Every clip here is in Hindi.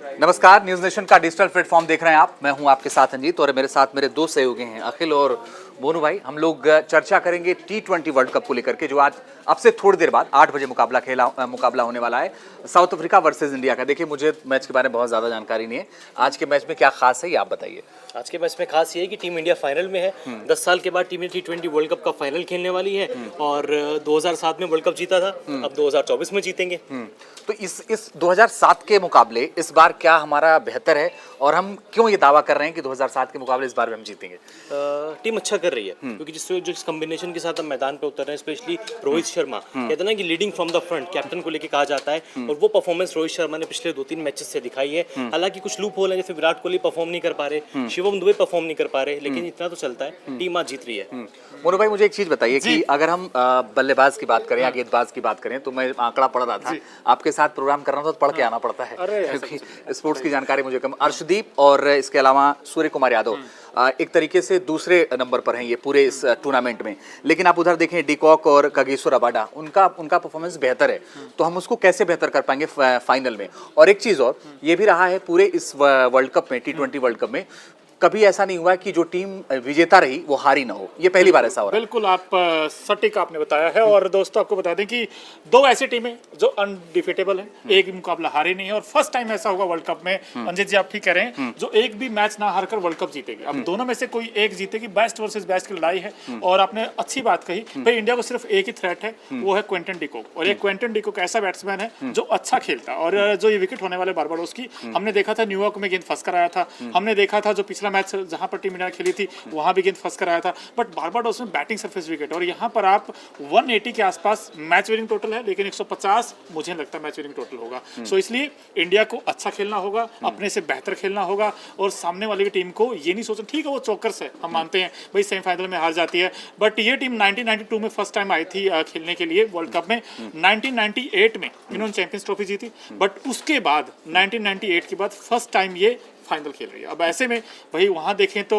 नमस्कार, न्यूज नेशन का डिजिटल प्लेटफॉर्म देख रहे हैं आप। मैं हूं आपके साथ अंजीत और मेरे साथ मेरे दो सहयोगी हैं अखिल और मोनू भाई। हम लोग चर्चा करेंगे T20 वर्ल्ड कप को लेकर के, जो आज अब से थोड़ी देर बाद 8 बजे मुकाबला होने वाला है साउथ अफ्रीका वर्सेस इंडिया का। देखिए, मुझे मैच के बारे में बहुत ज़्यादा जानकारी नहीं है। आज के मैच में क्या खास है ये आप बताइए। आज के मैच में खास ये है कि टीम इंडिया फाइनल में है। 10 साल के बाद team India T20 world cup का फाइनल खेलने वाली है और 2007 में वर्ल्ड कप जीता था, अब 2024 में जीतेंगे। तो इस 2007 के मुकाबले इस बार क्या हमारा बेहतर है और हम क्यों ये दावा कर रहे हैं कि 2007 के मुकाबले इस बार भी हम जीतेंगे? टीम अच्छा कर रही है क्योंकि जिस कॉम्बिनेशन के साथ हम मैदान पे उतर रहे हैं, स्पेशली रोहित शर्मा, कहते हैं ना कि leading from the front captain को लेके कहा जाता है, और वो परफॉर्मेंस रोहित शर्मा ने पिछले 2-3 मैचेस से दिखाई है। हालांकि कुछ लूप होल है, जैसे विराट कोहली परफॉर्म नहीं कर पा रहे, शिवम दुबे परफॉर्म नहीं कर पा रहे, लेकिन इतना तो चलता है, टीम आज जीत रही है। मोनू भाई, मुझे एक चीज बताइए कि अगर हम बल्लेबाज की बात करें या गेंदबाज की बात करें, तो मैं आंकड़ा पढ़ रहा था, आपके साथ प्रोग्राम कर रहा था तो पढ़ के आना पड़ता है क्योंकि स्पोर्ट्स की जानकारी मुझे कम। अर्शदीप और इसके अलावा सूर्य कुमार यादव एक तरीके से दूसरे नंबर पर हैं ये पूरे इस टूर्नामेंट में, लेकिन आप उधर देखें डिकॉक और कागिसो रबाडा, उनका परफॉर्मेंस बेहतर है, तो हम उसको कैसे बेहतर कर पाएंगे फाइनल में? और एक चीज और ये भी रहा है पूरे इस वर्ल्ड कप में, T20 वर्ल्ड कप में कभी ऐसा नहीं हुआ कि जो टीम विजेता रही वो हारी ना हो। ये पहली बार ऐसा हो रहा है। बिल्कुल, आप सटीक आपने बताया है। और दोस्तों, आपको बता दें कि दो ऐसी टीमें जो अनडिफिटेबल हैं, एक भी मुकाबला हारी नहीं है, और फर्स्ट टाइम ऐसा होगा वर्ल्ड कप में, अंजित जी आप ठीक कह रहे हैं, जो एक भी मैच ना हारकर वर्ल्ड कप जीतेगी। अब दोनों में से कोई एक जीतेगी, बेस्ट वर्सेस बेस्ट की लड़ाई है। और आपने अच्छी बात कही भाई, इंडिया को सिर्फ एक ही थ्रेट है, वो है क्विंटन डिकॉक। और ये क्विंटन डिकॉक ऐसा बैट्समैन है जो अच्छा खेलता है, और जो ये विकेट होने वाले बारबाडोस की, हमने देखा था न्यूयॉर्क में गेंद फंस कर आया था, हमने देखा था जो पिछला मैच जहां पर टीम इंडिया खेली थी वहां भी गेंद फंस कर आया था, बट बारबाडोस में बैटिंग सरफेस विकेट, और यहां पर आप 180 के आसपास मैच विनिंग टोटल है, लेकिन 150 मुझे लगता है मैच विनिंग टोटल होगा। सो इसलिए इंडिया को अच्छा खेलना होगा, अपने से बेहतर खेलना होगा, और सामने वाले की टीम को ये नहीं सोचना, ठीक है वो चौकर्स है, हम मानते हैं भाई सेमीफाइनल में हार जाती है, बट ये टीम 1992 में फर्स्ट टाइम आई थी खेलने के लिए वर्ल्ड कप में। 1998 में इन्होंने चैंपियंस ट्रॉफी जीती, बट उसके बाद 1998 के बाद फर्स्ट टाइम ये फाइनल खेल रही है। अब ऐसे में भाई वहां देखें तो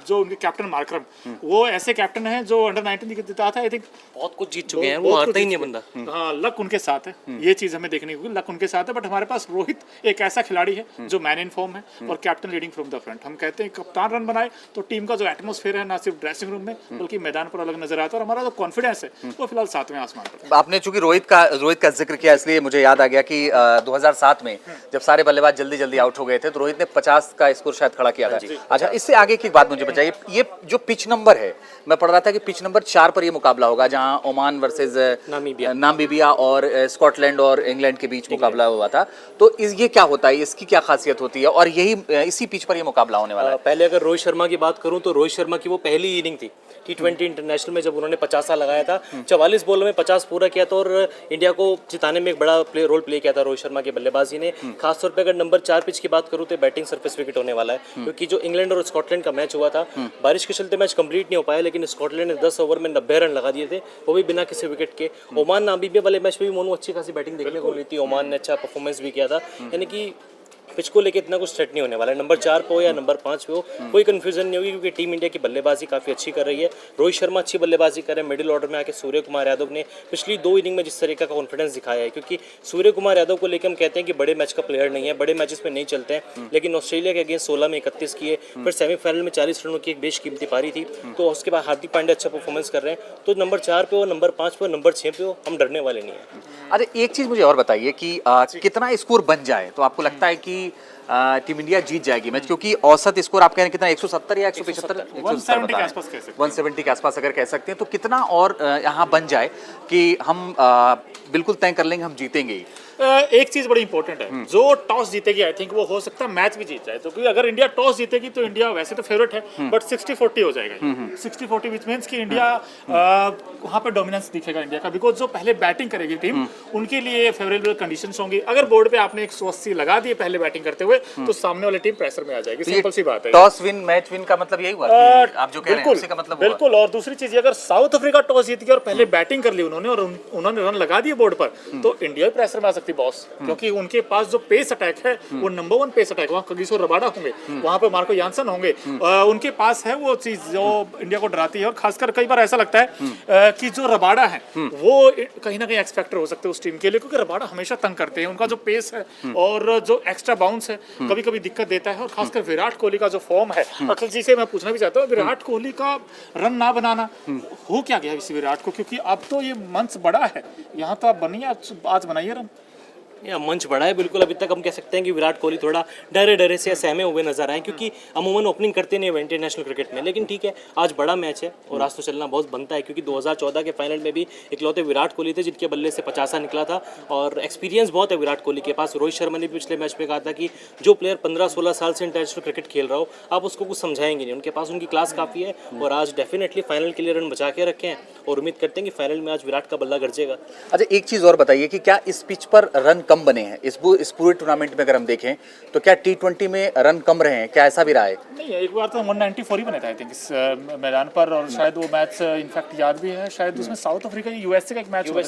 जो उनके कैप्टन मार्करम, वो ऐसे कैप्टन हैं जो अंडर 19 जीता था, आई थिंक बहुत कुछ जीत चुके हैं, वो हारता ही नहीं बंदा। हाँ, लक उनके साथ है, ये चीज हमें देखने को, लक उनके साथ है। बट हमारे पास रोहित एक ऐसा खिलाड़ी है जो मैन इन फॉर्म है और captain leading from the front. हम कहते हैं कप्तान रन बनाए तो टीम का जो एटमॉस्फेयर है, ना सिर्फ ड्रेसिंग रूम में बल्कि मैदान पर अलग नजर आता है, और हमारा जो कॉन्फिडेंस है वो फिलहाल 7वें आसमान पर है। आपने चूंकि रोहित का जिक्र किया, इसलिए मुझे याद आ गया कि 2007 में जब सारे बल्लेबाज जल्दी जल्दी आउट हो गए थे, तो रोहित ने 50 का स्कोर शायद खड़ा किया था। अच्छा, इससे आगे की बात मुझे बताइए, ये जो पिच नंबर है, मैं पढ़ रहा था कि पिच नंबर 4 पर ये मुकाबला होगा, जहां ओमान वर्सेस नामीबिया और स्कॉटलैंड और इंग्लैंड के बीच मुकाबला हुआ था। तो ये क्या होता है, इसकी क्या खासियत होती है, और यही इसी पिच पर ये मुकाबला होने वाला है? पहले अगर रोहित शर्मा की बात करूं तो रोहित शर्मा की वो पहली इनिंग थी T20 इंटरनेशनल में, जब उन्होंने 50 लगाया था, 44 बॉलों में 50 पूरा किया था, और इंडिया को जिताने में एक बड़ा रोल प्ले किया था रोहित शर्मा की बल्लेबाजी ने। खासतौर पे अगर नंबर 4 पिच की बात करूं तो बैटिंग सरफेस विकेट होने वाला है, क्योंकि जो इंग्लैंड और स्कॉटलैंड का मैच हुआ था, बारिश के चलते मैच कंप्लीट नहीं हो पाया, लेकिन स्कॉटलैंड ने 10 ओवर में 90 रन लगा दिए थे, वो भी बिना किसी विकेट के। ओमान नामीबिया वाले मैच में भी मोनू अच्छी खासी बैटिंग देखने को मिली थी, ओमान ने अच्छा परफॉर्मेंस भी किया था, यानी कि पिच को लेके इतना कुछ सेट नहीं होने वाला है। नंबर 4 पे हो या नंबर 5 पे हो, कोई कंफ्यूजन नहीं होगी, क्योंकि टीम इंडिया की बल्लेबाजी काफ़ी अच्छी कर रही है। रोहित शर्मा अच्छी बल्लेबाजी कर रहे हैं, मिडिल ऑर्डर में आके सूर्य कुमार यादव ने पिछली 2 इनिंग में जिस तरीके का कॉन्फिडेंस दिखाया है, क्योंकि सूर्य कुमार यादव को लेकर हम कहते हैं कि बड़े मैच का प्लेयर नहीं है, बड़े मैचेस में नहीं चलते हैं, लेकिन ऑस्ट्रेलिया के अगेंस्ट 16 में 31 किए, फिर सेमीफाइनल में 40 रनों की एक बेशकीमती पारी थी, तो उसके बाद हार्दिक पांड्या अच्छा परफॉर्मेंस कर रहे हैं। तो नंबर 4 पे हो, नंबर 5 पे हो, नंबर 6 पे हो, हम डरने वाले नहीं हैं। अरे, एक चीज मुझे और बताइए कि कितना स्कोर बन जाए तो आपको लगता है कि टीम इंडिया जीत जाएगी मैच? क्योंकि औसत स्कोर आप कह रहे हैं कितना, 170 या 175? 170 के आसपास कह सकते हैं। 170 के आसपास अगर कह सकते हैं, तो कितना और यहाँ बन जाए कि हम बिल्कुल तय कर लेंगे हम जीतेंगे ही? एक चीज बड़ी इंपॉर्टेंट है, जो टॉस जीतेगी आई थिंक वो हो सकता है मैच भी जीत जाए। तो क्योंकि अगर इंडिया टॉस जीतेगी तो इंडिया वैसे तो फेवरेट है, बट 60-40 हो जाएगा। 60-40 विच मींस कि इंडिया वहां पर डोमिनेंस दिखेगा इंडिया का, बिकॉज जो पहले बैटिंग करेगी टीम उनके लिए फेवरेबल कंडीशंस होंगी। अगर बोर्ड पे आपने 180 लगा दिए पहले बैटिंग करते हुए, तो सामने वाली टीम प्रेशर में आ जाएगी। सिंपल सी बात है। टॉस विन मैच विन का मतलब यही हुआ कि आप जो कह रहे हैं उसी का मतलब हुआ। बिल्कुल। और दूसरी चीज, अगर साउथ अफ्रीका टॉस जीत गया और पहले बैटिंग कर ली उन्होंने और उन्होंने रन लगा दिए बोर्ड पर, तो इंडिया भी प्रेशर में आ सकती सकती बॉस, क्योंकि उनके पास जो पेस अटैक है वो नंबर 1 पेस अटैक, वहाँ कगिसो रबाडा होंगे, वहाँ पे मार्को यानसन होंगे, उनके पास है वो चीज जो इंडिया को डराती है। और खासकर कई बार ऐसा लगता है कि जो रबाडा है वो कहीं ना कहीं एक्स फैक्टर हो सकते हैं उस टीम के लिए, क्योंकि रबाडा हमेशा तंग करते हैं, उनका जो पेस है और जो एक्स्ट्रा बाउंस है कभी कभी दिक्कत देता है। और खासकर विराट कोहली का जो फॉर्म है, अखिल जी से मैं पूछना भी चाहता हूँ, विराट कोहली का रन ना बनाना हो क्या गया इस विराट को, क्योंकि अब तो ये मंच बड़ा है, यहाँ तो आप बनिए, आज बनाइए रन। या मंच बड़ा है बिल्कुल। अभी तक हम कह सकते हैं कि विराट कोहली थोड़ा डरे डरे से सहमे हुए नजर आए, क्योंकि अमूमन ओपनिंग करते नहीं है इंटरनेशनल क्रिकेट में। लेकिन ठीक है, आज बड़ा मैच है और आज तो चलना बहुत बनता है, क्योंकि 2014 के फाइनल में भी इकलौते विराट कोहली थे जिनके बल्ले से 50 निकला था, और एक्सपीरियंस बहुत है विराट कोहली के पास। रोहित शर्मा ने पिछले मैच में कहा था कि जो प्लेयर 15-16 साल से इंटरनेशनल क्रिकेट खेल रहा हो, आप उसको कुछ समझाएंगे नहीं, उनके पास उनकी क्लास काफ़ी है। और आज डेफिनेटली फाइनल के लिए रन बचा के रखे हैं और उम्मीद करते हैं कि फाइनल में आज विराट का बल्ला गरजेगा। अच्छा, एक चीज़ और बताइए कि क्या इस पिच पर रन कम बने हैं इस पूरे टूर्नामेंट में? अगर हम देखें तो क्या T20 में रन कम रहे हैं, क्या ऐसा भी रहा है? नहीं, एक बार तो 194 ही बने थे आई थिंक इस मैदान पर, और शायद वो मैच इनफैक्ट याद भी है, शायद उसमें साउथ अफ्रीका यूएसए का एक मैच हुआ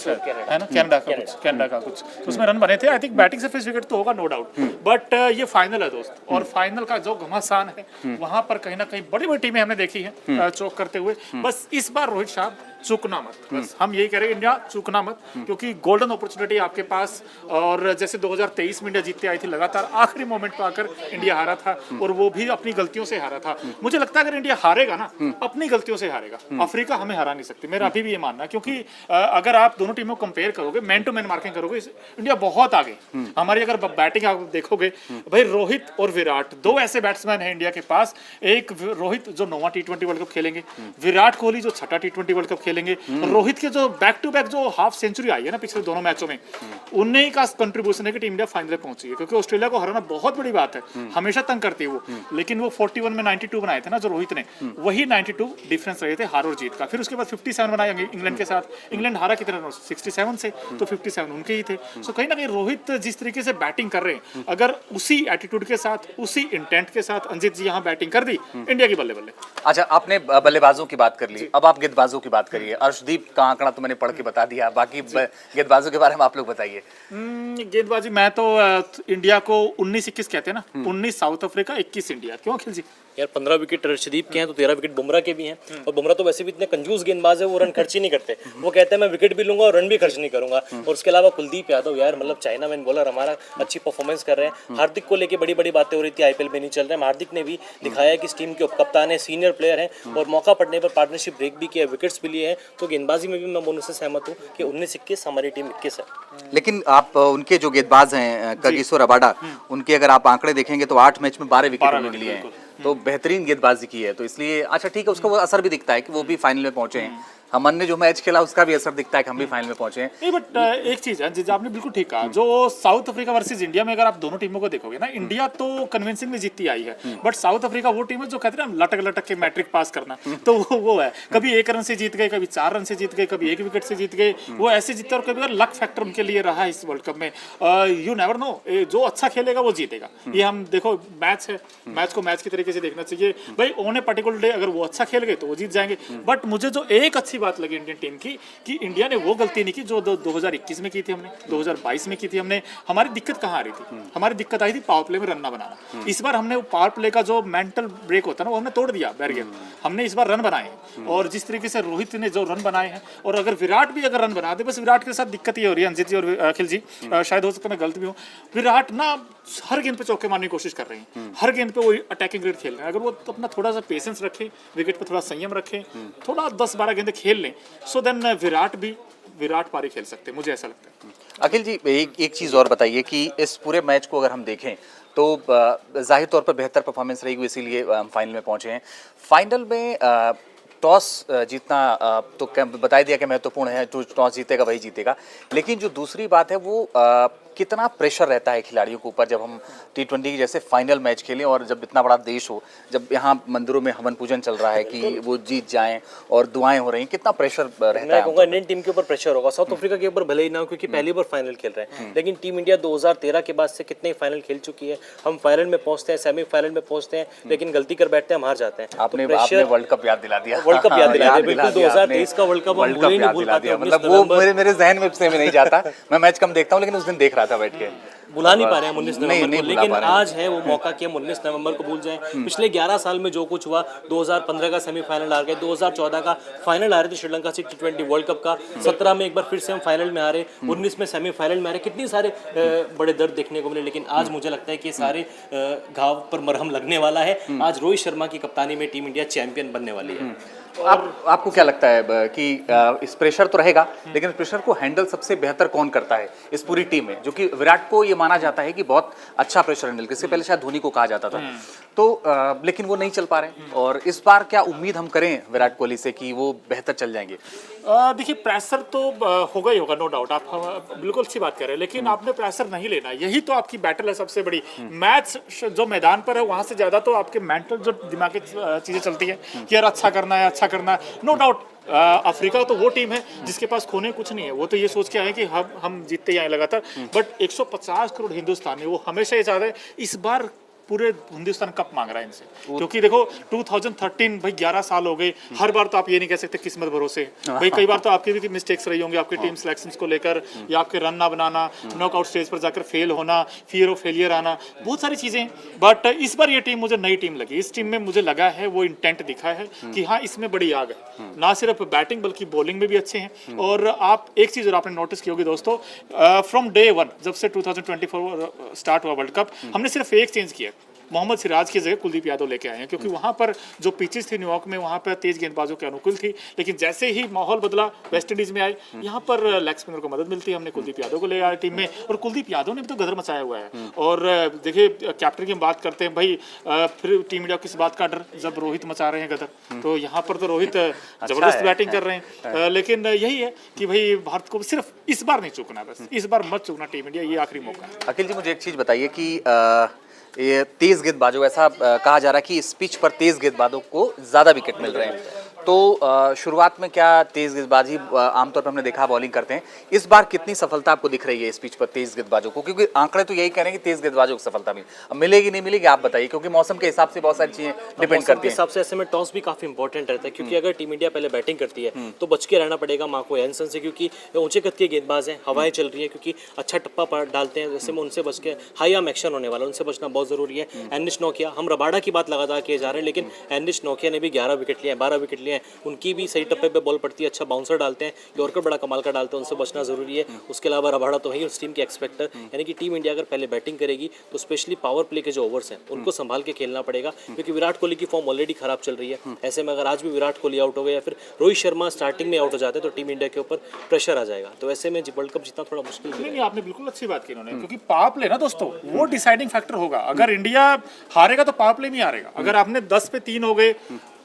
है ना, कनाडा का कुछ, तो उसमें रन बने थे आई थिंक। बैटिंग से फिक्स विकेट तो होगा नो डाउट, बट ये फाइनल है दोस्त, और फाइनल का जो घमासान है वहां पर कहीं ना कहीं बड़ी बड़ी टीमें हमने देखी है चौक करते हुए। बस इस बार रोहित साहब चूकना मत, बस हम यही कह रहे हैं, इंडिया चूकना मत, क्योंकि गोल्डन अपॉर्चुनिटी आपके पास। और जैसे 2023 में इंडिया जीतते आई थी लगातार, आखिरी मोमेंट पर आकर इंडिया हारा था, और वो भी अपनी गलतियों से हारा था। मुझे लगता है अगर इंडिया हारेगा ना, अपनी गलतियों से हारेगा, अफ्रीका हमें हरा नहीं सकती, मेरा अभी भी ये मानना है। क्योंकि अगर आप दोनों टीमों को कंपेयर करोगे, मैन टू मैन मार्किंग करोगे, इंडिया बहुत आगे। हमारी अगर बैटिंग आप देखोगे भाई, रोहित और विराट दो ऐसे बैट्समैन हैं इंडिया के पास, एक रोहित जो 9वां T20 वर्ल्ड कप खेलेंगे, विराट कोहली जो 6ठा T20 वर्ल्ड कप खेलेंगे। रोहित के जो बैक टू बैक जो हाफ सेंचुरी आई है ना पिछले दोनों मैचों में, उन्हीं का कंट्रीब्यूशन है कि टीम इंडिया फाइनल में पहुंची है। क्योंकि ऑस्ट्रेलिया को हराना बहुत बड़ी बात है, हमेशा तंग करती है वो, लेकिन वो 41 में 92 बनाए थे ना जो रोहित ने, वही 92 डिफरेंस रहे थे हार और जीत का। फिर उसके बाद 57 बनाए इंग्लैंड के साथ, इंग्लैंड हारा कितने रनों से? 67 से, तो 57 उनके ही थे। सो कहीं ना कहीं रोहित जिस तरीके से बैटिंग कर रहे हैं, अगर उसी एटीट्यूड के साथ, उसी इंटेंट के साथ अंजित जी यहाँ बैटिंग कर दी, इंडिया की बल्ले बल्ले। अच्छा, आपने बल्लेबाजों की बात कर ली, अब आप गेंदबाजों की बात करिए। अर्शदीप का आंकड़ा तो मैंने पढ़ के बता दिया, बाकी गेंदबाजों के बारे में आप लोग बताइए। गेंदबाजी मैं तो इंडिया को 19-21 कहते हैं ना, 19 साउथ अफ्रीका, 21 इंडिया। क्यों अखिल जी? यार 15 विकेट अर्शदीप के हैं तो 13 विकेट बुमराह के भी हैं, और बुमराह तो वैसे भी इतने कंजूस गेंदबाज है, वो रन खर्च ही नहीं करते। वो कहते हैं मैं विकेट भी लूंगा और रन भी खर्च नहीं करूंगा। और उसके अलावा कुलदीप यादव, यार मतलब चाइना मैन बॉलर हमारा अच्छी परफॉर्मेंस कर रहे हैं। हार्दिक को लेके बड़ी बड़ी बातें हो रही थी, IPL में नहीं चल रहे हैं, हार्दिक ने भी दिखाया है कि इस टीम के उपकप्तान है, सीनियर प्लेयर हैं, और मौका पड़ने पर पार्टनरशिप ब्रेक भी किया, विकेट्स भी लिए हैं। तो गेंदबाजी में भी मैं बोनस से सहमत हूँ कि 19-21 हमारी टीम 21 है। लेकिन आप उनके जो गेंदबाज हैं कगिसो रबाडा, उनके अगर आप आंकड़े देखेंगे तो 8 मैच में 12 विकेट उन्होंने लिए हैं, तो बेहतरीन गेंदबाजी की है। तो इसलिए अच्छा ठीक है, उसका वो असर भी दिखता है कि वो भी फाइनल में पहुंचे हैं। हमन ने जो मैच खेला उसका भी असर दिखता है कि हम भी फाइनल में पहुंचे हैं। नहीं, बट एक चीज है जिसे आपने बिल्कुल ठीक कहा, जो साउथ अफ्रीका वर्सेस इंडिया में अगर आप दोनों टीमों को देखोगे ना, इंडिया तो कन्विंसिंगली जीतती आई है, बट साउथ अफ्रीका वो टीम है जो कहते हैं ना लटक लटक के मैट्रिक पास करना, तो वो है, कभी 1 रन से जीत गए, कभी 4 रन से जीत गए, कभी 1 विकेट से जीत गए, वो ऐसे जीतते। और कभी लक फैक्टर उनके लिए रहा है इस वर्ल्ड कप में। यू नेवर नो, जो अच्छा खेलेगा वो जीतेगा। ये हम देखो, मैच है, मैच को मैच की तरीके से देखना चाहिए भाई। ऑन ए पर्टिकुलर डे अगर वो अच्छा खेल गए तो वो जीत जाएंगे। बट मुझे जो एक अच्छी बात लगी इंडियन टीम की, कि इंडिया ने वो गलती नहीं की जो 2021 में की थी हमने, 2022 में की थी हमने। हमारी दिक्कत कहाँ आ रही थी? हमारी दिक्कत आई थी पावर प्ले में रन ना बनाना। इस बार हमने वो पावर प्ले का जो मेंटल ब्रेक होता है ना, वो हमने तोड़ दिया, बैरियर। हमने इस बार रन बनाए, और जिस तरीके से रोहित ने जो रन बनाए हैं, और अगर विराट भी अगर रन बना दे, बस विराट के साथ दिक्कत ये हो रही है अंजित जी और अखिल जी, शायद हो सकता है मैं गलत भी हूँ, विराट ना हर गेंद पे चौके मारने की कोशिश कर रहे हैं, हर गेंद पे वो अटैकिंग रेट खेल रहे हैं। अगर वो अपना थोड़ा सा पेशेंस रखें, विकेट पे थोड़ा संयम रखें, थोड़ा 10-12 गेंदें खेल लें, सो देन विराट पारी खेल सकते हैं, मुझे ऐसा लगता है। अखिल जी, एक चीज़ और बताइए कि इस पूरे मैच को अगर हम देखें तो जाहिर तौर पर बेहतर परफॉर्मेंस रहेगी, इसीलिए हम फाइनल में पहुंचे हैं। फाइनल में टॉस जीतना तो बता दिया कि महत्वपूर्ण है, जो टॉस जीतेगा वही जीतेगा, लेकिन जो दूसरी बात है वो कितना प्रेशर रहता है खिलाड़ियों के ऊपर जब हम T20 की जैसे फाइनल मैच खेलें, और जब इतना बड़ा देश हो, जब यहाँ मंदिरों में हवन पूजन चल रहा है कि वो जीत जाएं और दुआएं हो रही हैं, कितना प्रेशर रहता है? मैं कहूँगा इंडियन टीम के ऊपर प्रेशर होगा, साउथ अफ्रीका के ऊपर भले ही ना हो क्योंकि पहली बार फाइनल खेल रहे हैं, लेकिन टीम इंडिया 2013 के बाद से कितने फाइनल खेल चुकी है। हम फाइनल में पहुंचते हैं, सेमीफाइनल में पहुंचते हैं, लेकिन गलती कर बैठते हैं, हम हार जाते हैं। आपने वर्ल्ड कप याद दिला दिया, वर्ल्ड कप याद दिला दिया, बिल्कुल 2023 का वर्ल्ड कप हम भूल ही नहीं भूल पाते। मतलब वो मेरे जहन में नहीं जाता, मैं मैच कम देखता हूँ लेकिन उस दिन देख रहा था बैठ के। बुला नहीं पा रहे हैं 19 नहीं नवंबर को, बुला लेकिन पा रहे हैं। आज है वो मौका कि हम 19 नवंबर को भूल जाएं। पिछले 11 साल में जो कुछ हुआ, 2015 का सेमीफाइनल हार गए, 2014 का फाइनल हारे थे श्रीलंका से T20 वर्ल्ड कप का, 17 में एक बार फिर से हम फाइनल में हारे, 19 में सेमीफाइनल में हारे, कितने सारे बड़े दर्द देखने को मिले। लेकिन आज मुझे लगता है कि सारे घाव पर मरहम लगने वाला है। आज रोहित शर्मा की कप्तानी में टीम इंडिया चैंपियन बनने वाली है। आपको क्या लगता है कि इस प्रेशर तो रहेगा, लेकिन इस प्रेशर को हैंडल सबसे बेहतर कौन करता है इस पूरी टीम में? जो कि विराट को ये माना जाता है कि बहुत अच्छा प्रेशर हैंडल, इससे पहले शायद धोनी को कहा जाता था, तो लेकिन वो नहीं चल पा रहे। और इस बार क्या उम्मीद हम करें विराट कोहली से कि वो बेहतर चल जाएंगे? देखिए प्रेशर तो होगा ही होगा, नो डाउट, आप बिल्कुल अच्छी बात कर रहे हैं, लेकिन आपने प्रेशर नहीं लेना, यही तो आपकी बैटल है सबसे बड़ी। मैच जो मैदान पर है वहां से ज्यादा तो आपके मेंटल जो दिमागी चीजें चलती है कि यार अच्छा करना है, अच्छा करना है। नो डाउट अफ्रीका तो वो टीम है जिसके पास खोने कुछ नहीं है, वो तो ये सोच के आए कि हम जीतते ही आए लगातार। बट 150 करोड़ हिंदुस्तानी, वो हमेशा ये चाहते हैं इस बार पूरे हिंदुस्तान कप मांग रहा है इनसे, क्योंकि देखो 2013 भाई 11 साल हो गए, हर बार तो आप ये नहीं कह सकते किस्मत भरोसे भाई, कई बार तो आपकी भी मिस्टेक्स रही होंगी आपकी टीम सिलेक्शंस को लेकर, या आपके रन ना बनाना, नॉकआउट स्टेज पर जाकर फेल होना, फियर ऑफ फेलियर आना, बहुत सारी चीजें। बट इस बार ये टीम मुझे नई टीम लगी, इस टीम में मुझे लगा है वो इंटेंट दिखा है कि हाँ इसमें बड़ी आग है, ना सिर्फ बैटिंग बल्कि बॉलिंग में भी अच्छे हैं। और आप एक चीज और आपने नोटिस की होगी दोस्तों, फ्रॉम डे 1 जब से 2024 स्टार्ट हुआ वर्ल्ड कप, हमने सिर्फ एक चेंज किया, मोहम्मद सिराज की जगह कुलदीप यादव लेके आए हैं, क्योंकि वहां पर जो पिचेस थी न्यूयॉर्क में, वहां पर तेज गेंदबाजों के अनुकूल थी, लेकिन जैसे ही माहौल बदला वेस्ट इंडीज में आए, यहाँ पर लेग स्पिनर को मदद मिलती है, हमने कुलदीप यादव को ले आए टीम में, और कुलदीप यादव ने भी तो गदर मचाया हुआ है। और देखिए कैप्टन की हम बात करते हैं भाई, फिर टीम इंडिया किस बात का डर जब रोहित मचा रहे हैं गदर, तो यहाँ पर तो रोहित जबरदस्त बैटिंग कर रहे हैं। लेकिन यही है कि भाई भारत को सिर्फ इस बार नहीं चूकना, बस इस बार मत चूकना टीम इंडिया, ये आखिरी मौका है। अखिल जी मुझे एक चीज बताइए कि ये तेज गेंदबाजों, ऐसा कहा जा रहा है कि इस पिच पर तेज गेंदबाजों को ज्यादा विकेट मिल रहे हैं, तो शुरुआत में क्या तेज गेंदबाजी आमतौर पर हमने देखा बॉलिंग करते हैं, इस बार कितनी सफलता आपको दिख रही है इस पिच पर तेज गेंदबाजों को? क्योंकि आंकड़े तो यही कह रहे हैं कि तेज गेंदबाजों को सफलता मिली, अब मिलेगी नहीं मिलेगी आप बताइए, क्योंकि मौसम के हिसाब से बहुत सारी चीजें डिपेंड करती हैं। हिसाब से ऐसे में टॉस भी काफी इंपॉर्टेंट रहता है, क्योंकि अगर टीम इंडिया पहले बैटिंग करती है तो बच के रहना पड़ेगा मार्को एंसन से, क्योंकि ऊंचे कद के गेंदबाज हैं, हवाएं चल रही है, क्योंकि अच्छा टप्पा डालते हैं, जैसे में उनसे बच के हाई आर्म एक्शन होने वाला, उनसे बचना बहुत जरूरी है। एनिश नोकिया, हम रबाडा की बात लगातार किए जा रहे हैं, लेकिन एनिश नोकिया ने भी 11 विकेट लिए हैं, 12 विकेट लिए हैं, उनकी भी सही टप्पे पे बॉल पड़ती है, अच्छा बाउंसर डालते हैं, यॉर्कर बड़ा कमाल का डालते हैं, उनसे बचना जरूरी है। उसके अलावा रबाडा तो है ही उस टीम के एक्सपेक्टर, यानी कि टीम इंडिया अगर पहले बैटिंग करेगी तो स्पेशली पावर प्ले के जो ओवर्स हैं उनको संभाल के खेलना पड़ेगा, क्योंकि विराट कोहली की फॉर्म ऑलरेडी खराब चल रही है। ऐसे में अगर आज भी विराट कोहली आउट हो गए या फिर रोहित शर्मा स्टार्टिंग में आउट हो जाते हैं तो टीम इंडिया के ऊपर प्रेशर आ जाएगा, तो ऐसे में वर्ल्ड कप जीतना थोड़ा मुश्किल है। नहीं, आपने बिल्कुल अच्छी बात की इन्होंने, क्योंकि पावर प्ले ना दोस्तों वो डिसाइडिंग फैक्टर होगा। अगर इंडिया हारेगा तो पावर प्ले नहीं हारेगा, अगर आपने 10 पे 3 हो गए,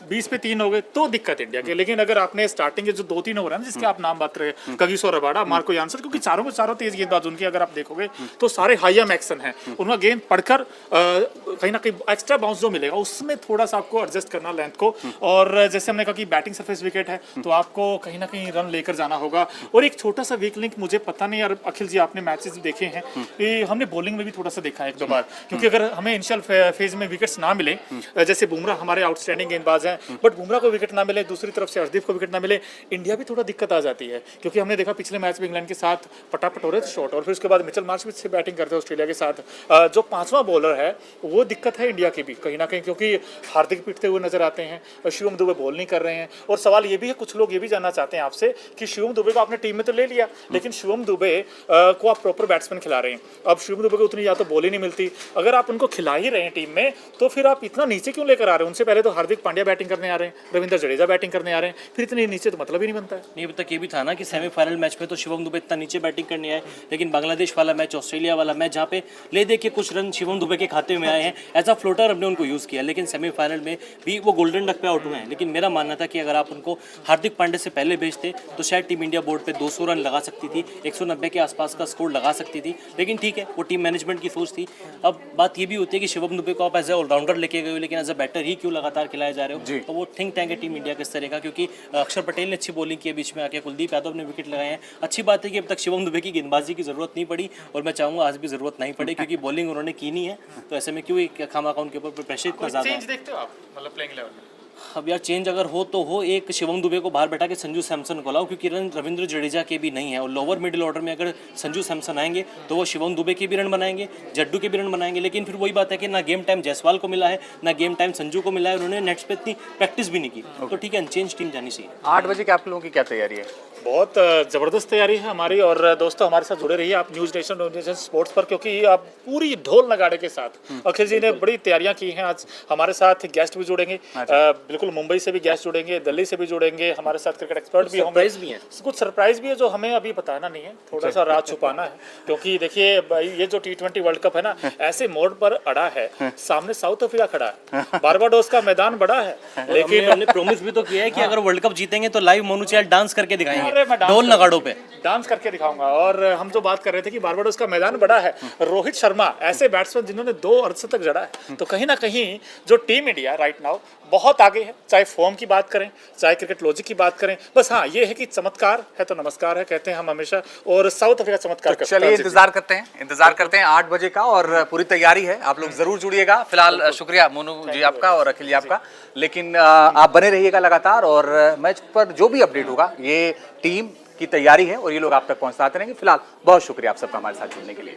20 पे 3 हो गए तो दिक्कत इंडिया की। लेकिन अगर आपने स्टार्टिंग के जो 2-3 ओवर है ना, जिसके आप नाम बात रहे, कगिसो रबाडा, मार्को यानसन, क्योंकि चारों के चारों तेज गेंदबाज उनके अगर आप देखोगे तो सारे हाई आर्म एक्शन है, उनका गेंद पढ़कर कहीं ना कहीं एक्स्ट्रा बाउंस जो मिलेगा उसमें थोड़ा सा आपको एडजस्ट करना लेंथ को। और जैसे हमने कहा कि बैटिंग सरफेस विकेट है तो आपको कहीं ना कहीं रन लेकर जाना होगा। और एक छोटा सा वीक लिंक, मुझे पता नहीं यार अखिल जी आपने मैचेस देखे हैं, ये हमने बॉलिंग में भी थोड़ा सा देखा है एक दो बार, क्योंकि अगर हमें इनिशियल फेज में विकेट्स ना मिले, जैसे बुमराह हमारे आउटस्टैंडिंग गेंदबाज हैं, बट बुमराह को विकेट ना मिले, दूसरी तरफ से हरदीप को विकेट ना मिले, इंडिया भी थोड़ा दिक्कत आ जाती है। क्योंकि हमने देखा पिछले मैच में इंग्लैंड के साथ पटापट हो रहे थे शॉट, और फिर उसके बाद मिचेल मार्श भी अच्छी बैटिंग करते हैं ऑस्ट्रेलिया के साथ। जो 5वां बॉलर है वो दिक्कत है इंडिया की भी कहीं ना कहीं, क्योंकि हार्दिक पीटते हुए नजर आते हैं, शिवम दुबे बॉल नहीं कर रहे हैं। और सवाल ये भी है, कुछ लोग ये भी जानना चाहते हैं आपसे कि शिवम दुबे को आपने टीम में तो ले लिया, लेकिन शिवम दुबे को आप प्रॉपर बैट्समैन खिला रहे हैं, अब शिवम दुबे को उतनी या तो बॉल ही नहीं मिलती, अगर आप उनको खिला ही रहे हैं टीम में तो फिर आप इतना नीचे क्यों लेकर आ रहे हैं? उनसे पहले तो हार्दिक पांड्या बैटिंग करने आ रहे हैं, रविंद्र जडेजा बैटिंग करने आ रहे हैं, फिर इतने नीचे तो मतलब ही नहीं बनता है। नहीं, अभी तक ये भी था ना कि सेमीफाइनल मैच में तो शिवम दुबे इतना नीचे बैटिंग करने आए, लेकिन बांग्लादेश वाला मैच, ऑस्ट्रेलिया वाला मैच, जहाँ पे ले दे के कुछ रन शिवम दुबे के खाते में आए हैं, एज अ फ्लोटर हमने उनको यूज़ किया, लेकिन सेमीफाइनल में भी वो गोल्डन डक पे आउट हुए हैं। लेकिन मेरा मानना था कि अगर आप उनको हार्दिक पांड्या से पहले भेजते तो शायद टीम इंडिया बोर्ड पे 200 रन लगा सकती थी, 190 के आसपास का स्कोर लगा सकती थी, लेकिन ठीक है, वो टीम मैनेजमेंट की सोच थी। अब बात ये भी होती है कि शिवम दुबे को आप एज ए ऑलराउंडर लेके गए हो, लेकिन एज अ बैटर ही क्यों लगातार खिलाए जा रहे हो? तो वो थिंक टैंक है टीम इंडिया किस तरह का, क्योंकि अक्षर पटेल ने अच्छी बॉलिंग की बीच में आके, कुलदीप यादव ने विकेट लगाए हैं। अच्छी बात है कि अब तक शिवम दुबे की गेंदबाजी की जरूरत नहीं पड़ी, और मैं चाहूंगा आज भी जरूरत नहीं पड़े, क्योंकि बॉलिंग उन्होंने की नहीं है, तो ऐसे में क्यों खामा उनके ऊपर प्रेशर इतना ज्यादा है। चेंज देखते हो आप मतलब प्लेइंग 11 में? अब यार चेंज अगर हो तो हो, एक शिवम दुबे को बाहर बैठा के संजू सैमसन को लाओ, क्योंकि रन रविंद्र जडेजा के भी नहीं है, और लोअर मिडिल ऑर्डर में अगर संजू सैमसन आएंगे तो वो शिवम दुबे के भी रन बनाएंगे, जड्डू के भी रन बनाएंगे। लेकिन फिर वही बात है कि ना गेम टाइम जायसवाल को मिला है, ना गेम टाइम संजू को मिला है, उन्होंने नेट्स पे इतनी प्रैक्टिस भी नहीं की। तो ठीक है, अनचेंज टीम जानी चाहिए। 8 बजे के आप लोगों की क्या तैयारी है? बहुत ज़बरदस्त तैयारी है हमारी, और दोस्तों हमारे साथ जुड़े रहिए आप न्यूज़ नेशन स्पोर्ट्स पर, क्योंकि आप पूरी ढोल नगाड़े के साथ अखिल जी ने बड़ी तैयारियां की हैं। आज हमारे साथ गेस्ट भी जुड़ेंगे, बिल्कुल मुंबई से भी गेस्ट जुड़ेंगे, दिल्ली से भी जुड़ेंगे, हमारे साथ क्रिकेट एक्सपर्ट भी होंगे, भी हैं, कुछ सरप्राइज भी है जो हमें अभी बताना नहीं है, थोड़ा सा राज छुपाना है। क्योंकि देखिए भाई, ये जो T20 वर्ल्ड कप है ना, ऐसे मोड पर अड़ा है, सामने साउथ अफ्रीका खड़ा है, बारबाडोस का मैदान बड़ा है, लेकिन हमने प्रॉमिस भी तो किया है कि अगर वर्ल्ड कप जीतेंगे तो लाइव मोनू चैल डांस करके दिखाएंगे, अरे मैं ढोल नगाड़ों पे डांस करके दिखाऊंगा। और हम जो बात कर रहे थे कि बारबाडोस का मैदान बड़ा है, रोहित शर्मा ऐसे बैट्समैन जिन्होंने 2 अर्धशतक जड़ा है, तो कहीं ना कहीं जो टीम इंडिया राइट नाउ बहुत आगे है, चाहे फॉर्म की बात करें, चाहे क्रिकेट लॉजिक की बात करें। बस हाँ, ये है कि चमत्कार है तो नमस्कार है, कहते हैं हम हमेशा, और साउथ अफ्रीका चमत्कार करता है। चलिए इंतजार करते हैं 8 बजे का, और पूरी तैयारी है, आप लोग जरूर जुड़िएगा। फिलहाल शुक्रिया मोनू जी आपका और अखिल जी आपका, लेकिन आप बने रहिएगा लगातार, और मैच पर जो भी अपडेट होगा ये टीम की तैयारी है और ये लोग आप तक पहुंचाते रहेंगे। फिलहाल बहुत शुक्रिया आप सबका हमारे साथ जुड़ने के लिए।